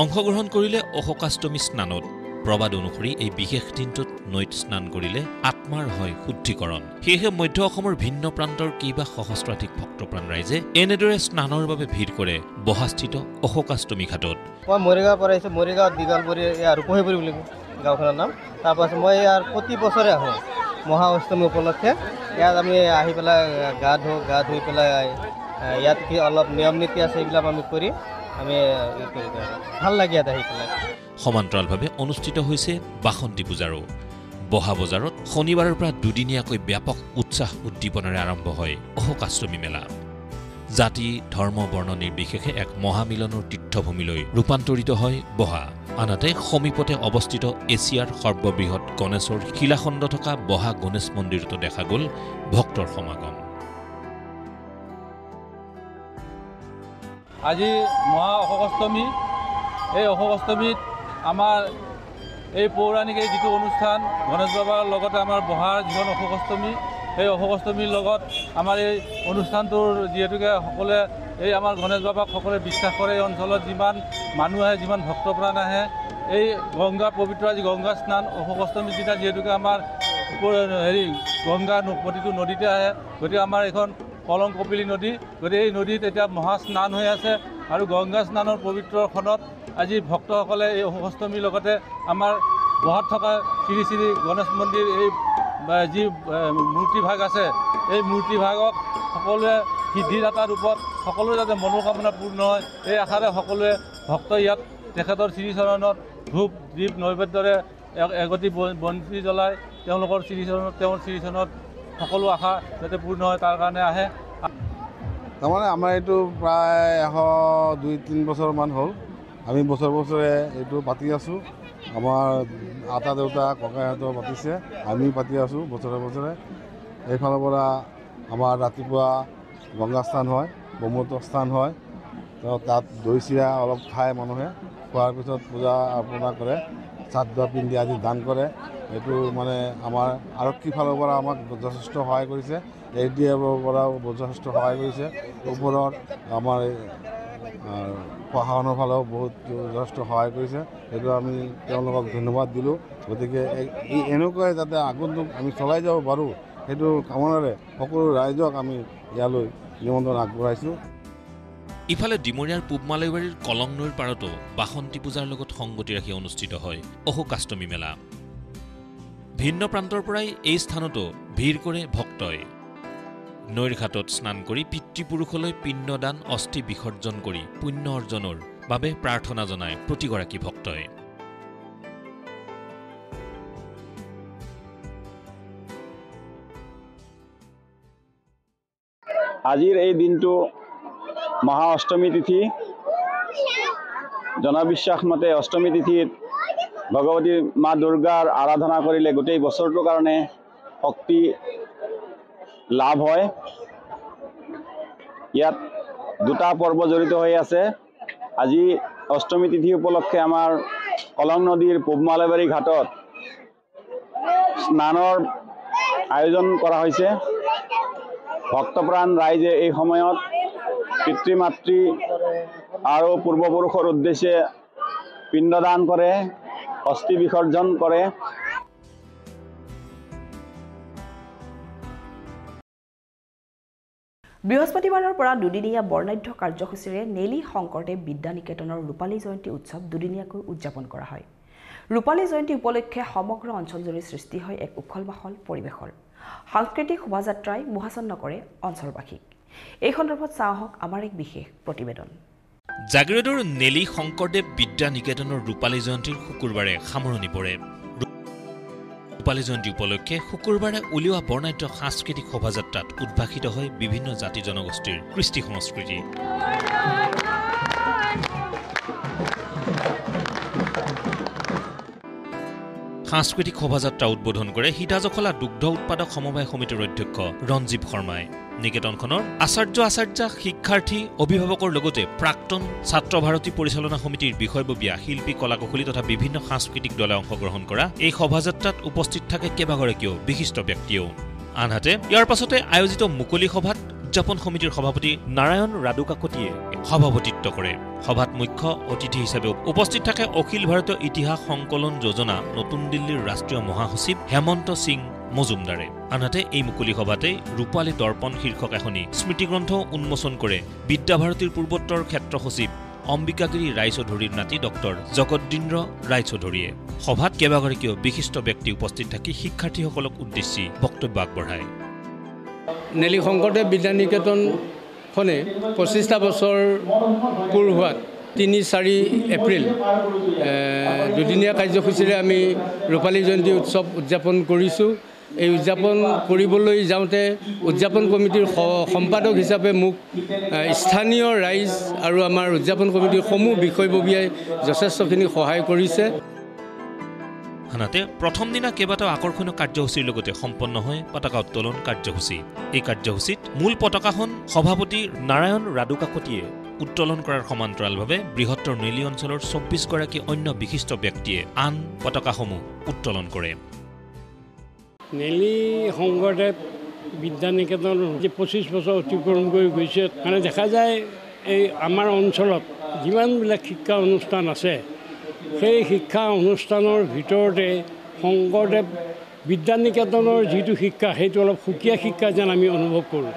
অংশগ্ৰহণ কৰিলে অশোকাষ্টমী স্নানত। প্ৰবাদ অনুসৰি এই বিশেষ দিনটোত নৈত স্নান কৰিলে আত্মাৰ হয় শুদ্ধিকৰণ। সেয়েহে মধ্য অসমৰ ভিন্ন প্ৰান্তৰ কেইবা সহস্ৰাধিক ভক্তপ্ৰাণ ৰাইজে এনেদৰে স্নানৰ বাবে ভিৰ কৰে বহাস্থিত অশোকাষ্টমী ঘাটত। মই মৰিগাঁৱৰ পৰা আহিছোঁ। মৰিগাঁৱত দীঘলপুৰী ৰূপহীপুৰী বুলি গাঁওখনৰ নাম। তাৰপাছত মই ইয়াৰ প্ৰতি বছৰে আহোঁ মহা অষ্টমী উপলক্ষে। ইয়াত আমি আহি পেলাই গা ধুই পেলাই ইয়াত কি অলপ নিয়ম নীতি আছে এইবিলাক আমি কৰি আমি ভাল লাগে ইয়াত আহি পেলাই। সমান্তৰালভাৱে অনুষ্ঠিত হৈছে বাসন্তী পূজাৰো। বহা বজাৰত শনিবাৰৰ পৰা দুদিনীয়াকৈ ব্যাপক উৎসাহ উদ্দীপনাৰে আৰম্ভ হয় অশোকাষ্টমী মেলা। জাতি ধৰ্ম বৰ্ণ নিৰ্বিশেষে এক মহামিলনৰ তীৰ্থভূমিলৈ ৰূপান্তৰিত হয় বহা। আনহাতে সমীপতে অৱস্থিত এছিয়াৰ সৰ্ববৃহৎ গণেশৰ শিলাখণ্ড থকা বহা গণেশ মন্দিৰতো দেখা গ'ল ভক্তৰ সমাগম। আজি মহা অশোকাষ্টমী। এই অশোকাষ্টমীত আমাৰ এই পৌৰাণিক এই যিটো অনুষ্ঠান গণেশ বাবাৰ লগতে আমাৰ বহাৰ যিখন অশোকাষ্টমী, সেই অশোকাষ্টমীৰ লগত আমাৰ এই অনুষ্ঠানটোৰ যিহেতুকে সকলোৱে এই আমাৰ গণেশ বাবাক সকলোৱে বিশ্বাস কৰে। এই অঞ্চলত যিমান মানুহ আহে, যিমান ভক্তপ্ৰাণ আহে, এই গংগা পবিত্ৰ আজি গংগা স্নান অশোকাষ্টমীৰ দিনা যিহেতুকে আমাৰ গংগা প্ৰতিটো নদীতে আহে। গতিকে আমাৰ এইখন কলং কপিলী নদী, গতিকে এই নদীত এতিয়া মহা স্নান হৈ আছে আৰু গংগা স্নানৰ পবিত্ৰখনত আজি ভক্তসকলে এই অশোকাষ্টমীৰ লগতে আমাৰ বহাত থকা শ্ৰী শ্ৰী গণেশ মন্দিৰ এই যি মূৰ্তিভাগ আছে, এই মূৰ্তিভাগক সকলোৱে সিদ্ধিদাতা ৰূপত সকলোৰে যাতে মনোকামনা পূৰ্ণ হয় এই আশাৰে সকলোৱে ভক্ত ইয়াত তেখেতৰ শ্ৰীচৰণত ধূপ দীপ নৈবেদ্যৰে এগতি বন্তি জ্বলাই তেওঁলোকৰ তেওঁৰ শ্ৰীচৰণত সকলো আশা যাতে পূৰ্ণ হয় তাৰ কাৰণে আহে। তাৰমানে আমাৰ এইটো প্ৰায় 102-3 বছৰমান হ'ল। আমি বছৰে এইটো পাতি আছোঁ। আমাৰ আটা দেউতা ককাহঁতেও পাতিছে, আমিও পাতি আছোঁ বছৰে। এইফালৰ পৰা আমাৰ ৰাতিপুৱা গংগা স্নান হয়, ব্ৰহ্মপুত্ৰ স্নান হয়। তাত দৈ চিৰা অলপ খায় মানুহে। খোৱাৰ পিছত পূজা অৰ্পণা কৰে, চাদ্দ পিন্ধি আদি দান কৰে। এইটো মানে আমাৰ আৰক্ষীৰ ফালৰ পৰা আমাক যথেষ্ট সহায় কৰিছে, ADFৰ পৰাও যথেষ্ট সহায় কৰিছে। ওপৰত আমাৰ প্ৰশাসনৰ ফালেও বহুত যথেষ্ট সহায় কৰিছে। সেইটো আমি তেওঁলোকক ধন্যবাদ দিলোঁ। গতিকে এনেকুৱাই যাতে আগন্তুক আমি চলাই যাব পাৰোঁ সেইটো কামনাৰে সকলো ৰাইজক আমি ইয়ালৈ নিমন্ত্ৰণ আগবঢ়াইছোঁ। ইফালে ডিমৰীয়াৰ পূব মালৈবাৰীৰ কলং নৈৰ পাৰতো বাসন্তী পূজাৰ লগত সংগতি ৰাখি অনুষ্ঠিত হয় অশোকাষ্টমী মেলা। ভিন্ন প্ৰান্তৰ পৰাই এই স্থানতো ভিৰ কৰে ভক্তই। নৈৰ ঘাটত স্নান কৰি পিতৃপুৰুষলৈ পিণ্ডদান অস্থি বিসৰ্জন কৰি পুণ্য অৰ্জনৰ বাবে প্ৰাৰ্থনা জনায় প্ৰতিগৰাকী ভক্তই। আজিৰ এই দিনটো মহা অষ্টমী তিথি। জনবিশ্বাস মতে অষ্টমী তিথিত ভগৱতী মা দুৰ্গাৰ আৰাধনা কৰিলে গোটেই বছৰটোৰ কাৰণে শক্তি লাভ হয়। ইয়াত দুটা পৰ্ব জড়িত হৈ আছে। আজি অষ্টমী তিথি উপলক্ষে আমাৰ কলং নদীৰ পূব মালৈবাৰী ঘাটত স্নানৰ আয়োজন কৰা হৈছে। ভক্তপ্ৰাণ ৰাইজে এই সময়ত পিতৃ মাতৃ আৰু পূৰ্বপুৰুষৰ উদ্দেশ্যে পিণ্ডদান কৰে, অস্থি বিসৰ্জন কৰে। বৃহস্পতিবাৰৰ পৰা দুদিনীয়া বৰ্ণাঢ্য কাৰ্যসূচীৰে নেলি শংকৰদেৱ বিদ্যা নিকেতনৰ ৰূপালী জয়ন্তী উৎসৱ দুদিনীয়াকৈ উদযাপন কৰা হয়। ৰূপালী জয়ন্তী উপলক্ষে সমগ্ৰ অঞ্চলজুৰি সৃষ্টি হয় এক উখল-মাখল পৰিৱেশৰ। সাংস্কৃতিক শোভাযাত্ৰাই মোহাচন্ন কৰে অঞ্চলবাসীক। এই সন্দৰ্ভত চাওঁ আহক আমাৰ এক বিশেষ প্ৰতিবেদন। জাগিৰোডৰ নেলি শংকৰদেৱ বিদ্যা নিকেতনৰ ৰূপালী জয়ন্তীৰ শুকুৰবাৰে সামৰণি পৰে। ৰূপালী জয়ন্তী উপলক্ষে শুকুৰবাৰে উলিওৱা বৰ্ণাঢ্য সাংস্কৃতিক শোভাযাত্ৰাত উদ্ভাসিত হয় বিভিন্ন জাতি জনগোষ্ঠীৰ কৃষ্টি সংস্কৃতি। সাংস্কৃতিক শোভাযাত্ৰা উদ্বোধন কৰে সীতাজখলা দুগ্ধ উৎপাদক সমবায় সমিতিৰ অধ্যক্ষ ৰঞ্জীৱ শৰ্মাই। নিকেতনখনৰ আচাৰ্য শিক্ষাৰ্থী অভিভাৱকৰ লগতে প্ৰাক্তন ছাত্ৰ ভাৰতী পৰিচালনা সমিতিৰ বিষয়ববীয়া শিল্পী কলাকুশলী তথা বিভিন্ন সাংস্কৃতিক দলে অংশগ্ৰহণ কৰা এই শোভাযাত্ৰাত উপস্থিত থাকে কেইবাগৰাকীও বিশিষ্ট ব্যক্তিও। আনহাতে ইয়াৰ পাছতে আয়োজিত মুকলি সভাত উদযাপন সমিতিৰ সভাপতি নাৰায়ণ ৰাডুকাকতিয়ে সভাপতিত্ব কৰে। সভাত মুখ্য অতিথি হিচাপে উপস্থিত থাকে অখিল ভাৰতীয় ইতিহাস সংকলন যোজনা নতুন দিল্লীৰ ৰাষ্ট্ৰীয় মহাসচিব হেমন্ত সিং মজুমদাৰে। আনহাতে এই মুকলি সভাতে ৰূপালী দৰ্পণ শীৰ্ষক এখনি স্মৃতিগ্ৰন্থ উন্মোচন কৰে বিদ্যাভাৰতীৰ পূৰ্বোত্তৰ ক্ষেত্ৰ সচিব অম্বিকাগিৰি ৰায়চৌধুৰীৰ নাতি ডক্টৰ জগদ্দীন্দ্ৰ ৰায়চৌধুৰীয়ে। সভাত কেইবাগৰাকীও বিশিষ্ট ব্যক্তি উপস্থিত থাকি শিক্ষাৰ্থীসকলক উদ্দেশ্যি বক্তব্য আগবঢ়ায়। নেলি শংকৰদেৱ বিদ্যা নিকেতনখনে 25টা বছৰ পূৰ হোৱাত 3-4 এপ্ৰিল দুদিনীয়া কাৰ্যসূচীৰে আমি ৰূপালী জয়ন্তী উৎসৱ উদযাপন কৰিছোঁ। এই উদযাপন কৰিবলৈ যাওঁতে উদযাপন কমিটিৰ সম্পাদক হিচাপে মোক স্থানীয় ৰাইজ আৰু আমাৰ উদযাপন কমিটিৰ সমূহ বিষয়ববীয়াই যথেষ্টখিনি সহায় কৰিছে। আনহাতে প্ৰথম দিনা কেইবাটাও আকৰ্ষণীয় কাৰ্যসূচীৰ লগতে সম্পন্ন হয় পতাকা উত্তোলন কাৰ্যসূচী। এই কাৰ্যসূচীত মূল পতাকাখন সভাপতি নাৰায়ণ ৰাডুকাকতিয়ে উত্তোলন কৰাৰ সমান্তৰালভাৱে বৃহত্তৰ নেলি অঞ্চলৰ 24গৰাকী অন্য বিশিষ্ট ব্যক্তিয়ে আন পতাকাসমূহ উত্তোলন কৰে। নেলি শংকৰদেৱ বিদ্যা নিকেতন যে 25 বছৰ অতিক্ৰম কৰি গৈছে, মানে দেখা যায় এই আমাৰ অঞ্চলত যিমানবিলাক শিক্ষা অনুষ্ঠান আছে সেই শিক্ষা অনুষ্ঠানৰ ভিতৰতে শংকৰদেৱ বিদ্যা নিকেতনৰ যিটো শিক্ষা সেইটো অলপ সুকীয়া শিক্ষা যেন আমি অনুভৱ কৰোঁ।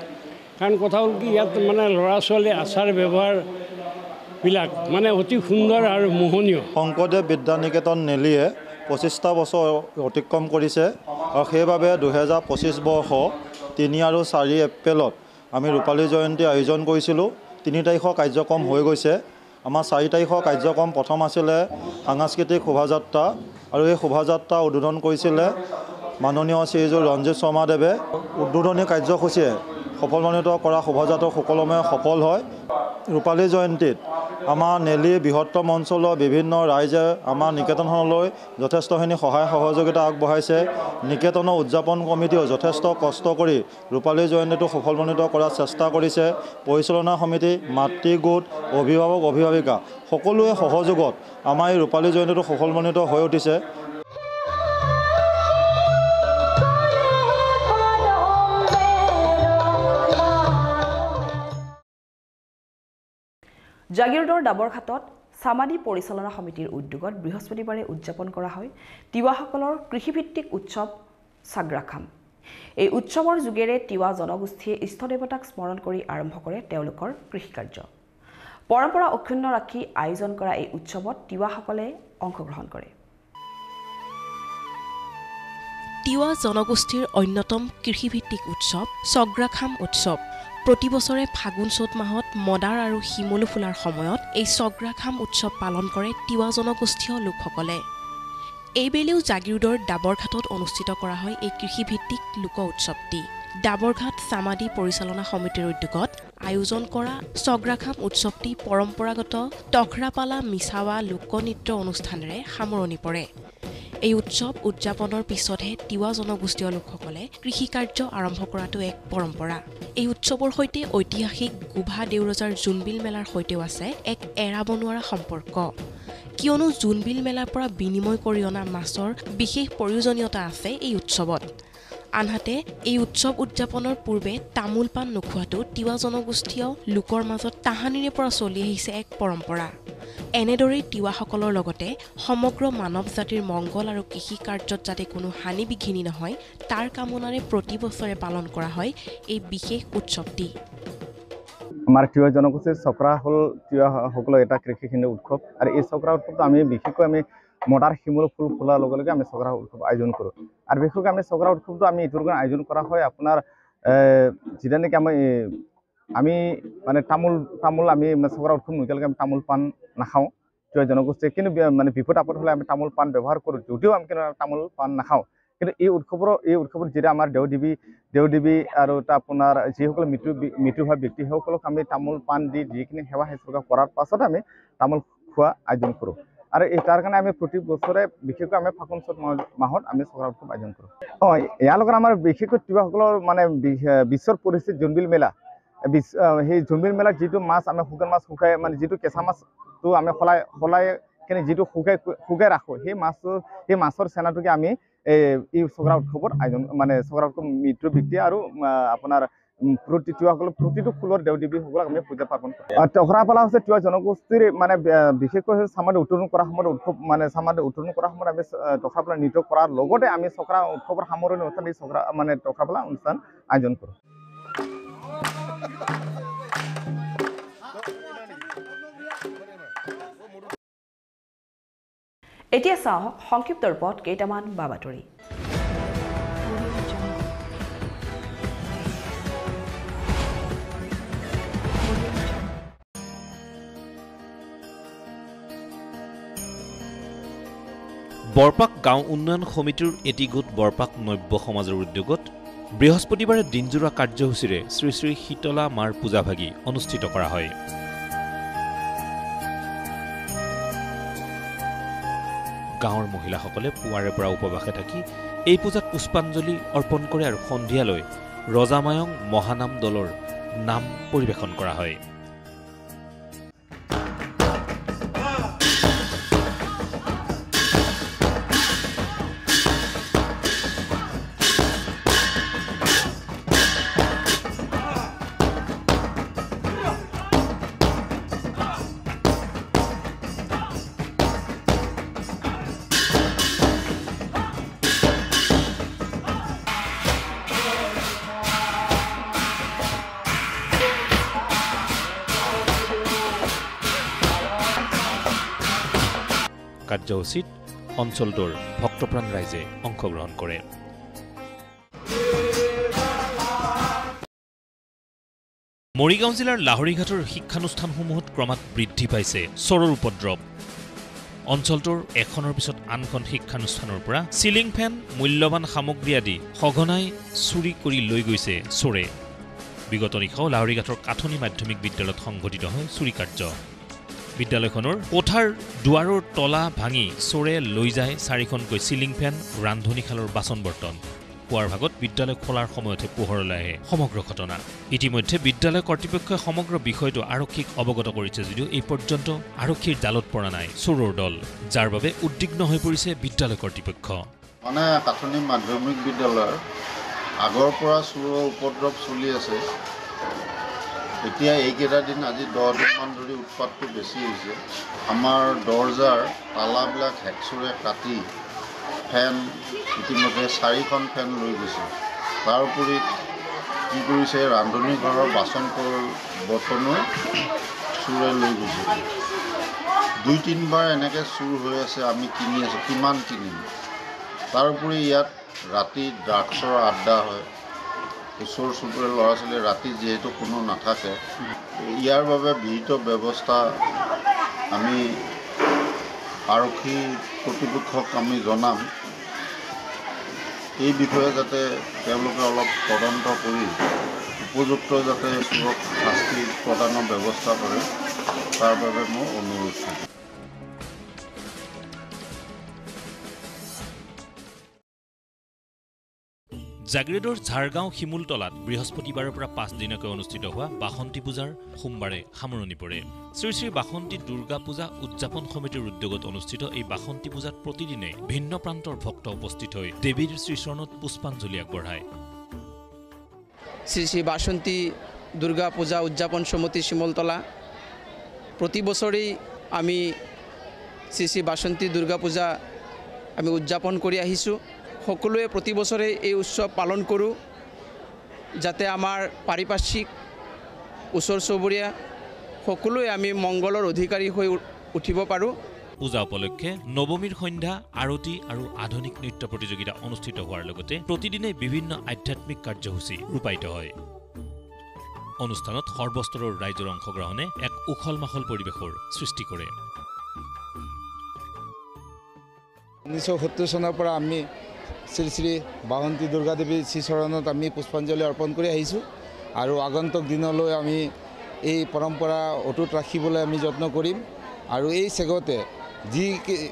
কাৰণ কথা হ'ল কি, ইয়াত মানে ল'ৰা ছোৱালীৰ আচাৰ ব্যৱহাৰবিলাক মানে অতি সুন্দৰ আৰু মোহনীয়। শংকৰদেৱ বিদ্যা নিকেতন নেলিয়ে 25টা বছৰ অতিক্ৰম কৰিছে আৰু সেইবাবে 2025 বৰ্ষ 3 আৰু 4 এপ্ৰিলত আমি ৰূপালী জয়ন্তী আয়োজন কৰিছিলোঁ। 3 তাৰিখৰ কাৰ্যক্ৰম হৈ গৈছে। আমাৰ 4 তাৰিখৰ কাৰ্যক্ৰম প্ৰথম আছিলে সাংস্কৃতিক শোভাযাত্ৰা আৰু এই শোভাযাত্ৰা উদ্বোধন কৰিছিলে মাননীয় শ্ৰীযুত ৰঞ্জিত শৰ্মাদেৱে। উদ্বোধনী কাৰ্যসূচীয়ে সফলমণ্ডিত কৰা শোভাযাত্ৰা সুকলমে সফল হয়। ৰূপালী জয়ন্তীত আমাৰ নেলি বৃহত্তম অঞ্চলৰ বিভিন্ন ৰাইজে আমাৰ নিকেতনখনলৈ যথেষ্টখিনি সহায় সহযোগিতা আগবঢ়াইছে। নিকেতনৰ উদযাপন কমিটিও যথেষ্ট কষ্ট কৰি ৰূপালী জয়ন্তীটো সফলমণ্ডিত কৰাৰ চেষ্টা কৰিছে। পৰিচালনা সমিতি, মাতৃ গোট, অভিভাৱক অভিভাৱিকা সকলোৱে সহযোগত আমাৰ এই ৰূপালী জয়ন্তীটো সফলমণ্ডিত হৈ উঠিছে। জাগিৰোডৰ ডাবৰঘাটত চামাদি পৰিচালনা সমিতিৰ উদ্যোগত বৃহস্পতিবাৰে উদযাপন কৰা হয় তিৱাসকলৰ কৃষিভিত্তিক উৎসৱ সাগ্ৰাখাম। এই উৎসৱৰ যোগেৰে তিৱা জনগোষ্ঠীয়ে ইষ্টদেৱতাক স্মৰণ কৰি আৰম্ভ কৰে তেওঁলোকৰ কৃষিকাৰ্য। পৰম্পৰা অক্ষুণ্ণ ৰাখি আয়োজন কৰা এই উৎসৱত তিৱাসকলে অংশগ্ৰহণ কৰে। তিৱা জনগোষ্ঠীৰ অন্যতম কৃষিভিত্তিক উৎসৱ সগ্ৰাখাম উৎসৱ। প্ৰতি বছৰে ফাগুন চ'ত মাহত মদাৰ আৰু শিমলু ফুলাৰ সময়ত এই সগ্ৰাখাম উৎসৱ পালন কৰে তিৱা জনগোষ্ঠীয় লোকসকলে। এইবেলেও জাগিৰোডৰ ডাবৰঘাটত অনুষ্ঠিত কৰা হয় এই কৃষিভিত্তিক লোক উৎসৱটি। ডাবৰঘাট চামাদি পৰিচালনা সমিতিৰ উদ্যোগত আয়োজন কৰা সগ্ৰাখাম উৎসৱটি পৰম্পৰাগত টখৰাপালা মিছাৱা লোকনৃত্য অনুষ্ঠানেৰে সামৰণি পৰে। এই উৎসৱ উদযাপনৰ পিছতহে তিৱা জনগোষ্ঠীয় লোকসকলে কৃষিকাৰ্য আৰম্ভ কৰাটো এক পৰম্পৰা। এই উৎসৱৰ সৈতে ঐতিহাসিক গোভা দেউৰজাৰ জোনবিল মেলাৰ সৈতেও আছে এক এৰাব নোৱাৰা সম্পৰ্ক। কিয়নো জোনবিল মেলাৰ পৰা বিনিময় কৰি অনা মাছৰ বিশেষ প্ৰয়োজনীয়তা আছে এই উৎসৱত। আনহাতে এই উৎসৱ উদযাপনৰ পূৰ্বে তামোল পাণ নোখোৱাটো তিৱা জনগোষ্ঠীয় লোকৰ মাজত তাহানিৰে পৰা চলি আহিছে এক পৰম্পৰা। এনেদৰেই তিৱাসকলৰ লগতে সমগ্ৰ মানৱ জাতিৰ মংগল আৰু কৃষি কাৰ্যত যাতে কোনো হানি বিঘিনি নহয় তাৰ কামনাৰে প্ৰতি বছৰে পালন কৰা হয় এই বিশেষ উৎসৱটি। আমাৰ তিৱা জনগোষ্ঠীৰ চক্ৰা হ'ল তিৱাসকলৰ এটা কৃষিকেন্দ্ৰিক উৎসৱ আৰু এই চক্ৰা উৎসৱটো আমি বিশেষকৈ আমি মদাৰ শিমলু ফুল ফুলাৰ লগে লগে আমি চক্ৰা উৎসৱ আয়োজন কৰোঁ আৰু বিশেষকৈ আমি চক্ৰা উৎসৱটো আমি এইটোৰ কাৰণে আয়োজন কৰা হয় আপোনাৰ যেটা নেকি আমি মানে তামোল আমি চক্ৰা উৎসৱ নোহোৱালৈকে আমি তামোল পাণ নাখাওঁ তিৱা জনগোষ্ঠীয়ে কিন্তু মানে বিপদ আপদ হ'লে আমি তামোল পাণ ব্যৱহাৰ কৰোঁ যদিও আমি কিন্তু তামোল পাণ নাখাওঁ কিন্তু এই উৎসৱত যেতিয়া আমাৰ দেও দেৱী আৰু আপোনাৰ যিসকল মৃত্যু হোৱা ব্যক্তি সেইসকলক আমি তামোল পাণ দি যিখিনি সেৱা শুশ্ৰূষা কৰাৰ পাছত আমি তামোল খোৱা আয়োজন কৰোঁ আৰু তাৰ কাৰণে আমি প্ৰতি বছৰে বিশেষকৈ আমি ফাগুন চ'ত মাহত আমি চক্ৰা উৎসৱ আয়োজন কৰোঁ ইয়াৰ লগত আমাৰ বিশেষকৈ তিৱাসকলৰ মানে বিশ্বৰ পৰিস্থিতি জোনবিল মেলা সেই জোনবিল মেলাত যিটো মাছ আমি শুকান মাছ শুকাই মানে যিটো কেঁচা মাছটো আমি সলাই কিনে যিটো শুকাই ৰাখোঁ সেই মাছৰ চেনাটোকে আমি এই চক্ৰা উৎসৱৰ আয়োজন মানে চক্ৰা উৎসৱ মৃত্যু ব্যক্তি আৰু আপোনাৰ তিৱাসকলৰ প্ৰতিটো ফুলৰ দেও দেৱীসকলক আমি পূজা পাৰ্বণ কৰোঁ টখৰা পালা হৈছে তিৱা জনগোষ্ঠীৰ মানে বিশেষকৈ চামাদ উত্তোলন কৰাৰ সময়ত উৎসৱ মানে চামাদ উত্তোলন কৰাৰ সময়ত আমি টখৰা পালা নৃত্য কৰাৰ লগতে আমি চক্ৰা উৎসৱৰ সামৰণি অনুষ্ঠান এই চক্ৰা মানে টখৰা পালা অনুষ্ঠান আয়োজন কৰোঁ এতিয়া চাওঁ সংক্ষিপ্ত ৰূপত কেইটামান বাতৰি বৰপাক গাঁও উন্নয়ন সমিতিৰ এটি গোট বৰপাক নব্য সমাজৰ উদ্যোগত বৃহস্পতিবাৰে দিনজোৰা কাৰ্যসূচীৰে শ্ৰী শ্ৰী শীতলা মাৰ পূজাভাগী অনুষ্ঠিত কৰা হয় গাঁৱৰ মহিলাসকলে পুৱাৰে পৰা উপবাসে থাকি এই পূজাত পুষ্পাঞ্জলি অৰ্পণ কৰে আৰু সন্ধিয়ালৈ ৰজামায়ং মহানাম দলৰ নাম পৰিৱেশন কৰা হয় কাৰ্যসূচীত অঞ্চলটোৰ ভক্তপ্ৰাণ ৰাইজে অংশগ্ৰহণ কৰে মৰিগাঁও জিলাৰ লাহৰীঘাটৰ শিক্ষানুষ্ঠানসমূহত ক্ৰমাৎ বৃদ্ধি পাইছে চোৰৰ উপদ্ৰৱ অঞ্চলটোৰ এখনৰ পিছত আনখন শিক্ষানুষ্ঠানৰ পৰা চিলিং ফেন মূল্যৱান সামগ্ৰী আদি সঘনাই চুৰি কৰি লৈ গৈছে চোৰে বিগত নিশাও লাহৰীঘাটৰ কাঠনি মাধ্যমিক বিদ্যালয়ত সংঘটিত হয় চুৰি কাৰ্য বিদ্যালয়খনৰ কোঠাৰ দুৱাৰৰ তলা ভাঙি চোৰে লৈ যায় 4খনকৈ চিলিং ফেন ৰান্ধনীশালৰ বাচন বৰ্তন পুৱাৰ ভাগত বিদ্যালয় খোলাৰ সময়তে পোহৰলৈ আহে সমগ্ৰ ঘটনা ইতিমধ্যে বিদ্যালয় কৰ্তৃপক্ষই সমগ্ৰ বিষয়টো আৰক্ষীক অৱগত কৰিছে যদিও এই পৰ্যন্ত আৰক্ষীৰ জালত পৰা নাই চোৰৰ দল যাৰ বাবে উদ্বিগ্ন হৈ পৰিছে বিদ্যালয় কৰ্তৃপক্ষ মানে কাঠনি মাধ্যমিক বিদ্যালয়ৰ আগৰ পৰা চোৰৰ উপদ্ৰৱ চলি আছে এতিয়া এইকেইটা দিন আজি 10 দিনমান ধৰি উৎপাতটো বেছি হৈছে আমাৰ দৰ্জাৰ তালাবিলাক হেকচুৰে কাটি ফেন ইতিমধ্যে 4খন ফেন লৈ গৈছে তাৰ উপৰি কি কৰিছে ৰান্ধনী ঘৰৰ বাচন বৰ্তনো চোৰে লৈ গৈছে 2-3বাৰ এনেকৈ চুৰ হৈ আছে আমি কিনি আছোঁ কিমান কিনিম তাৰ উপৰি ইয়াত ৰাতি ড্ৰাগছৰ আড্ডা হয় ওচৰ চুবুৰীয়া ল'ৰা ছোৱালী ৰাতি যিহেতু কোনো নাথাকে ইয়াৰ বাবে বিহিত ব্যৱস্থা আমি আৰক্ষী কৰ্তৃপক্ষক আমি জনাম এই বিষয়ে যাতে তেওঁলোকে অলপ তদন্ত কৰি উপযুক্ত যাতে চোৰক শাস্তি প্ৰদানৰ ব্যৱস্থা কৰে তাৰ বাবে মই অনুৰোধ কৰিম জাগিৰোডৰ ঝাৰগাঁও শিমুলতলাত বৃহস্পতিবাৰৰ পৰা 5 দিনকৈ অনুষ্ঠিত হোৱা বাসন্তী পূজাৰ সোমবাৰে সামৰণি পৰে শ্ৰী শ্ৰী বাসন্তী দুৰ্গা পূজা উদযাপন সমিতিৰ উদ্যোগত অনুষ্ঠিত এই বাসন্তী পূজাত প্ৰতিদিনে ভিন্ন প্ৰান্তৰ ভক্ত উপস্থিত হৈ দেৱীৰ শ্ৰীচৰণত পুষ্পাঞ্জলি আগবঢ়ায় শ্ৰী শ্ৰী বাসন্তী দুৰ্গা পূজা উদযাপন সমিতি শিমুলতলা প্ৰতি বছৰেই আমি শ্ৰী শ্ৰী বাসন্তী দুৰ্গা পূজা আমি উদযাপন কৰি আহিছোঁ সকলোৱে প্ৰতি বছৰে এই উৎসৱ পালন কৰোঁ যাতে আমাৰ পাৰিপাৰ্শ্বিক ওচৰ চুবুৰীয়া সকলোৱে আমি মংগলৰ অধিকাৰী হৈ উঠিব পাৰোঁ। পূজা উপলক্ষে নৱমীৰ সন্ধ্যা আৰতি আৰু আধুনিক নৃত্য প্ৰতিযোগিতা অনুষ্ঠিত হোৱাৰ লগতে প্ৰতিদিনে বিভিন্ন আধ্যাত্মিক কাৰ্যসূচী ৰূপায়িত হয়। অনুষ্ঠানত সৰ্বস্তৰৰ ৰাইজৰ অংশগ্ৰহণে এক উখল মাখল পৰিৱেশৰ সৃষ্টি কৰে। 1970 চনৰ পৰা আমি শ্ৰী শ্ৰী বাসন্তী দুৰ্গা দেৱীৰ শ্ৰীচৰণত আমি পুষ্পাঞ্জলি অৰ্পণ কৰি আহিছোঁ আৰু আগন্তুক দিনলৈ আমি এই পৰম্পৰা অটুট ৰাখিবলৈ আমি যত্ন কৰিম আৰু এই চেগতে যি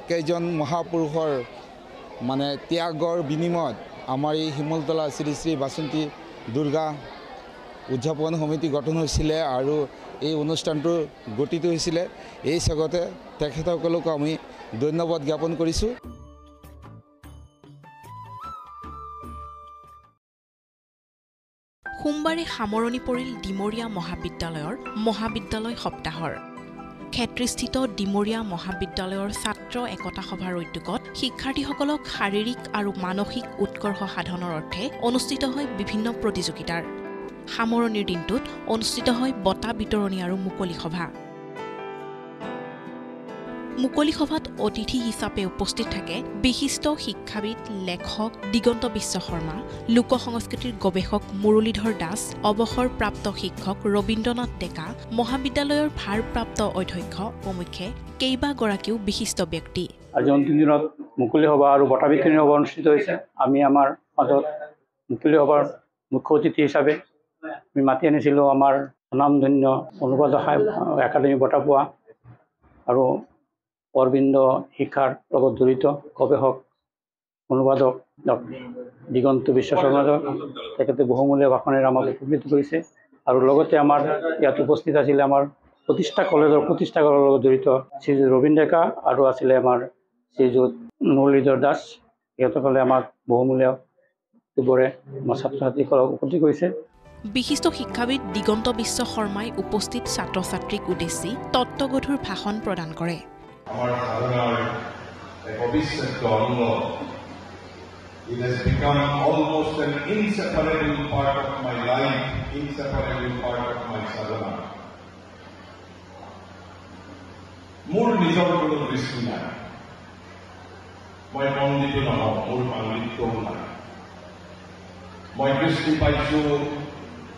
কেইজন মহাপুৰুষৰ মানে ত্যাগৰ বিনিময়ত আমাৰ এই শিমলতলা শ্ৰী শ্ৰী বাসন্তী দুৰ্গা উদযাপন সমিতি গঠন হৈছিলে আৰু এই অনুষ্ঠানটো গঠিত হৈছিলে। এই চেগতে তেখেতসকলক আমি ধন্যবাদ জ্ঞাপন কৰিছোঁ। সোমবাৰে সামৰণি পৰিল ডিমৰীয়া মহাবিদ্যালয়ৰ মহাবিদ্যালয় সপ্তাহৰ। ক্ষেত্ৰীস্থিত ডিমৰীয়া মহাবিদ্যালয়ৰ ছাত্ৰ একতা সভাৰ উদ্যোগত শিক্ষাৰ্থীসকলক শাৰীৰিক আৰু মানসিক উৎকৰ্ষ সাধনৰ অৰ্থে অনুষ্ঠিত হয় বিভিন্ন প্ৰতিযোগিতাৰ। সামৰণিৰ দিনটোত অনুষ্ঠিত হয় বঁটা বিতৰণী আৰু মুকলি সভা। মুকলি সভাত অতিথি হিচাপে উপস্থিত থাকে বিশিষ্ট শিক্ষাবিদ, লেখক দিগন্ত বিশ্ব শৰ্মা, লোক সংস্কৃতিৰ গৱেষক মুৰলীধৰ দাস, অৱসৰপ্ৰাপ্ত শিক্ষক ৰবীন্দ্ৰনাথ ডেকা, মহাবিদ্যালয়ৰ ভাৰপ্ৰাপ্ত অধ্যক্ষ প্ৰমুখ্যে কেইবাগৰাকীও বিশিষ্ট ব্যক্তি। আজি অন্তিম দিনত মুকলি সভা আৰু বঁটা বিতৰণী সভা অনুষ্ঠিত হৈছে। আমি আমাৰ মাজত মুকলি সভাৰ মুখ্য অতিথি হিচাপে আমি মাতি আনিছিলোঁ আমাৰ নামধন্য অনুবাদক একাডেমি বঁটা পোৱা আৰু অৰবিন্দ শিক্ষাৰ লগত জড়িত গৱেষক অনুবাদক দিগন্ত বিশ্ব শৰ্মাদক। তেখেতে বহুমূলীয়া ভাষণেৰে আমাক উপকৃত কৰিছে আৰু লগতে আমাৰ ইয়াত উপস্থিত আছিলে আমাৰ প্ৰতিষ্ঠাকাৰৰ লগত জড়িত শ্ৰীযুত ৰবীন ডেকা আৰু আছিলে আমাৰ শ্ৰীযুত মুৰলীধৰ দাস। সিহঁতসকলে আমাক বহুমূলীয়া দুবৰে আমাৰ ছাত্ৰ ছাত্ৰীসকলক উপকৃত কৰিছে। বিশিষ্ট শিক্ষাবিদ দিগন্ত বিশ্ব শৰ্মাই উপস্থিত ছাত্ৰ ছাত্ৰীক উদ্দেশ্যি তত্ত্বগধুৰ ভাষণ প্ৰদান কৰে। আমাৰ সাধনাৰ এক অবিচ্ছেদ্য অংগ। It has become almost an inseparable part of my life, inseparable part of my sadhana. মোৰ নিজৰ কোনো দৃষ্টি নাই, মই পণ্ডিত নহওঁ, মোৰ পাণ্ডিত্যও নাই। মই দৃষ্টি পাইছোঁ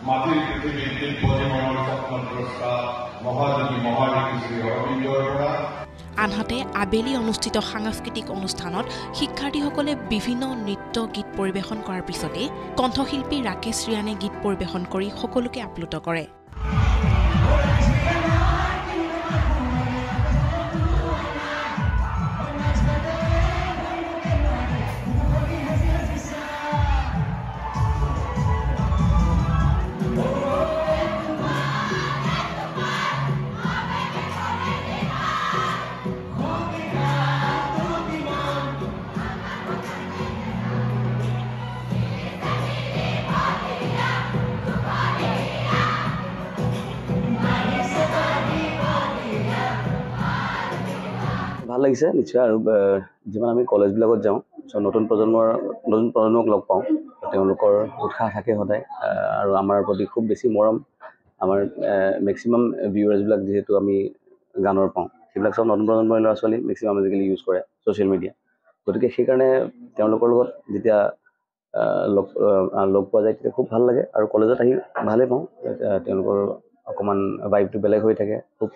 মাটিৰ পৃথিৱীৰ দিব্য জীৱনৰ স্বপ্নদ্ৰষ্টা মহাযোগী মহাযোগী শ্ৰী অৰবিন্দৰ পৰা। আনহাতে আবেলি অনুষ্ঠিত সাংস্কৃতিক অনুষ্ঠানত শিক্ষাৰ্থীসকলে বিভিন্ন নৃত্য গীত পৰিৱেশন কৰাৰ পিছতে কণ্ঠশিল্পী ৰাকেশ ৰিয়ানে গীত পৰিৱেশন কৰি সকলোকে আপ্লুত কৰে। ভাল লাগিছে নিশ্চয়। আৰু যিমান আমি কলেজবিলাকত যাওঁ নতুন প্ৰজন্মক লগ পাওঁ, তেওঁলোকৰ উৎসাহ থাকে সদায় আৰু আমাৰ প্ৰতি খুব বেছি মৰম। আমাৰ মেক্সিমাম ভিউৱাৰ্ছবিলাক যিহেতু আমি গানৰ পাওঁ, সেইবিলাক চব নতুন প্ৰজন্মৰ ল'ৰা ছোৱালী মেক্সিমাম আজিকালি ইউজ কৰে ছ'চিয়েল মিডিয়া। গতিকে সেইকাৰণে তেওঁলোকৰ লগত যেতিয়া লগ পোৱা যায় তেতিয়া খুব ভাল লাগে আৰু কলেজত আহি ভালেই পাওঁ। তেওঁলোকৰ অকণমান ভাইবটো বেলেগ হৈ থাকে খুব,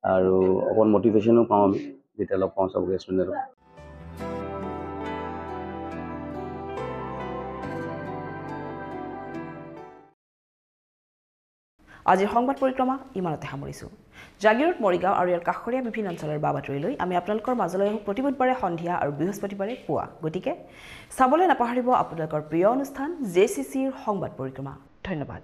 আৰু অকণমান মটিভেশ্যনো পাওঁ আমি যেতিয়া লগ পাওঁ চবকে ষ্টুডেণ্টক। আজিৰ সংবাদ পৰিক্ৰমা ইমানতে সামৰিছোঁ। জাগিৰোড, মৰিগাঁও আৰু ইয়াৰ কাষৰীয়া বিভিন্ন অঞ্চলৰ বা বাতৰিলৈ আমি আপোনালোকৰ মাজলৈ আহোঁ প্ৰতি বুধবাৰে সন্ধিয়া আৰু বৃহস্পতিবাৰে পুৱা। গতিকে চাবলৈ নাপাহৰিব আপোনালোকৰ প্ৰিয় অনুষ্ঠান JCCৰ সংবাদ পৰিক্ৰমা। ধন্যবাদ।